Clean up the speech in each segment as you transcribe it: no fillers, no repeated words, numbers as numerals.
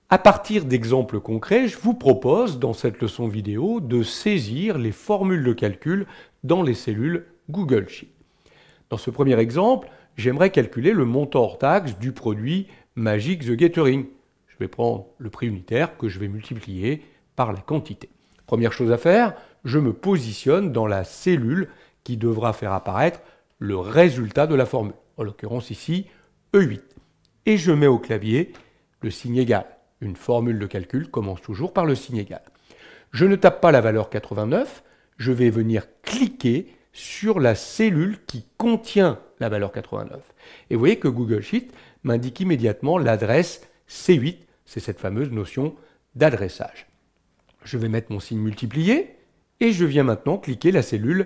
À partir d'exemples concrets, je vous propose dans cette leçon vidéo de saisir les formules de calcul dans les cellules Google Sheet. Dans ce premier exemple, j'aimerais calculer le montant hors taxe du produit Magic The Gathering. Je vais prendre le prix unitaire que je vais multiplier par la quantité. Première chose à faire, je me positionne dans la cellule qui devra faire apparaître le résultat de la formule, en l'occurrence ici E8. Et je mets au clavier le signe égal. Une formule de calcul commence toujours par le signe égal. Je ne tape pas la valeur 89, je vais venir cliquer sur la cellule qui contient la valeur 89. Et vous voyez que Google Sheet m'indique immédiatement l'adresse C8, c'est cette fameuse notion d'adressage. Je vais mettre mon signe multiplié et je viens maintenant cliquer la cellule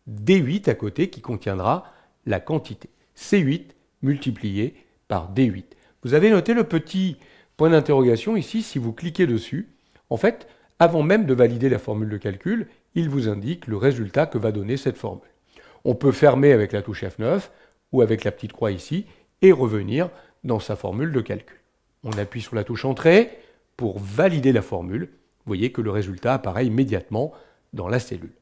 D8 à côté qui contiendra la quantité. C8 multiplié par D8. Vous avez noté le petit point d'interrogation ici, si vous cliquez dessus, en fait, avant même de valider la formule de calcul, il vous indique le résultat que va donner cette formule. On peut fermer avec la touche F9 ou avec la petite croix ici et revenir dans sa formule de calcul. On appuie sur la touche Entrée pour valider la formule. Vous voyez que le résultat apparaît immédiatement dans la cellule.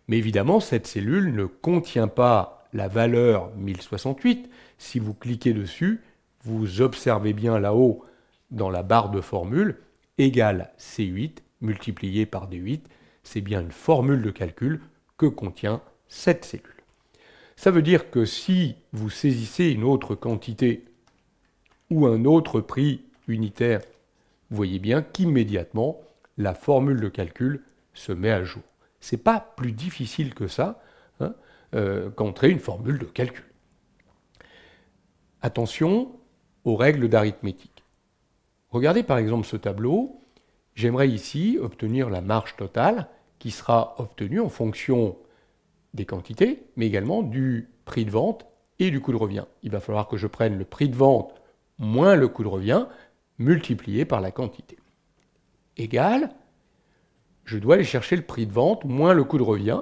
Mais évidemment, cette cellule ne contient pas la valeur 1068. Si vous cliquez dessus, vous observez bien là-haut dans la barre de formule, égale C8 multiplié par D8, c'est bien une formule de calcul que contient cette cellule. Ça veut dire que si vous saisissez une autre quantité ou un autre prix unitaire, vous voyez bien qu'immédiatement, la formule de calcul se met à jour. Ce n'est pas plus difficile que ça qu'entrer une formule de calcul. Attention aux règles d'arithmétique. Regardez par exemple ce tableau. J'aimerais ici obtenir la marge totale qui sera obtenue en fonction des quantités, mais également du prix de vente et du coût de revient. Il va falloir que je prenne le prix de vente moins le coût de revient multiplié par la quantité. Égal, je dois aller chercher le prix de vente moins le coût de revient,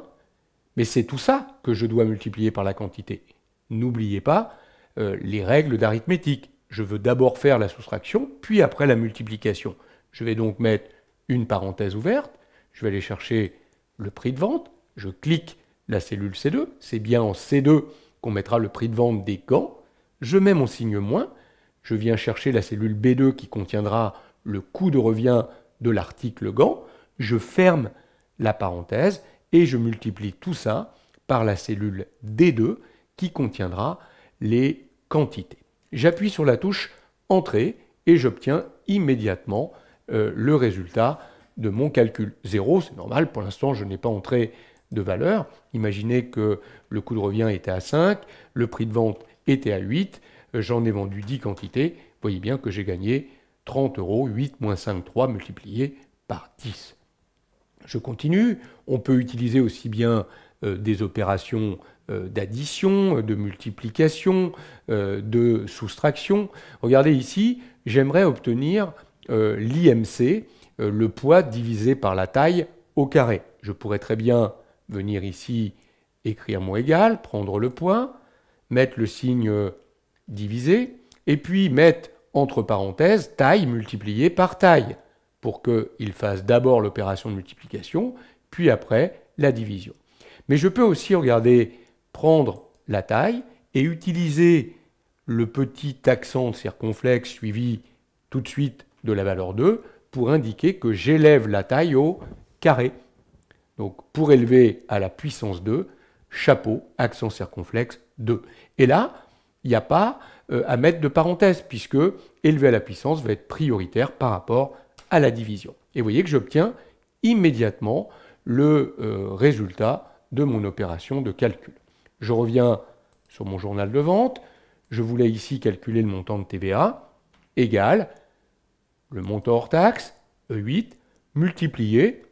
mais c'est tout ça que je dois multiplier par la quantité. N'oubliez pas les règles d'arithmétique. Je veux d'abord faire la soustraction, puis après la multiplication. Je vais donc mettre une parenthèse ouverte, je vais aller chercher le prix de vente, je clique la cellule C2, c'est bien en C2 qu'on mettra le prix de vente des gants, je mets mon signe moins, je viens chercher la cellule B2 qui contiendra le coût de revient de l'article gant, je ferme la parenthèse et je multiplie tout ça par la cellule D2 qui contiendra les quantités. J'appuie sur la touche Entrée et j'obtiens immédiatement le résultat de mon calcul. 0, c'est normal, pour l'instant je n'ai pas entré de valeur. Imaginez que le coût de revient était à 5, le prix de vente était à 8, j'en ai vendu 10 quantités, vous voyez bien que j'ai gagné 30 €, 8 moins 5, 3 multiplié par 10. Je continue, on peut utiliser aussi bien des opérations d'addition, de multiplication, de soustraction. Regardez ici, j'aimerais obtenir l'IMC, le poids divisé par la taille au carré. Je pourrais très bien venir ici écrire mon égal, prendre le poids, mettre le signe divisé, et puis mettre entre parenthèses taille multipliée par taille, pour qu'il fasse d'abord l'opération de multiplication, puis après la division. Mais je peux aussi, regardez, prendre la taille et utiliser le petit accent circonflexe suivi tout de suite de la valeur 2 pour indiquer que j'élève la taille au carré. Donc pour élever à la puissance 2, chapeau, accent circonflexe 2. Et là, il n'y a pas à mettre de parenthèse puisque élever à la puissance va être prioritaire par rapport à la division. Et vous voyez que j'obtiens immédiatement le résultat de mon opération de calcul. Je reviens sur mon journal de vente. Je voulais ici calculer le montant de TVA, égal le montant hors taxe, E8, multiplié.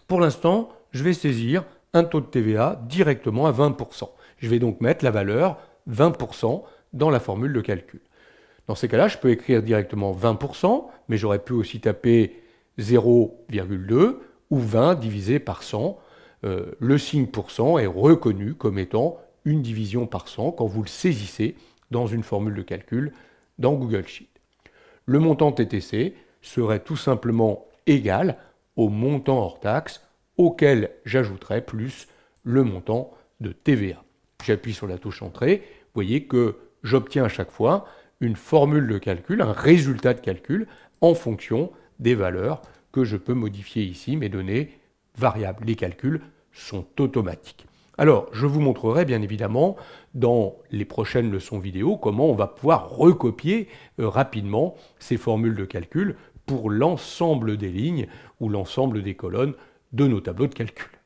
Pour l'instant, je vais saisir un taux de TVA directement à 20%. Je vais donc mettre la valeur 20% dans la formule de calcul. Dans ces cas-là, je peux écrire directement 20%, mais j'aurais pu aussi taper 0,2 ou 20 divisé par 100. Le signe pourcent est reconnu comme étant une division par 100 quand vous le saisissez dans une formule de calcul dans Google Sheet. Le montant TTC, serait tout simplement égal au montant hors taxe auquel j'ajouterai plus le montant de TVA. J'appuie sur la touche Entrée. Vous voyez que j'obtiens à chaque fois une formule de calcul, un résultat de calcul en fonction des valeurs que je peux modifier ici. Mes données variables, les calculs sont automatiques. Alors, je vous montrerai bien évidemment dans les prochaines leçons vidéo comment on va pouvoir recopier rapidement ces formules de calcul pour l'ensemble des lignes ou l'ensemble des colonnes de nos tableaux de calcul.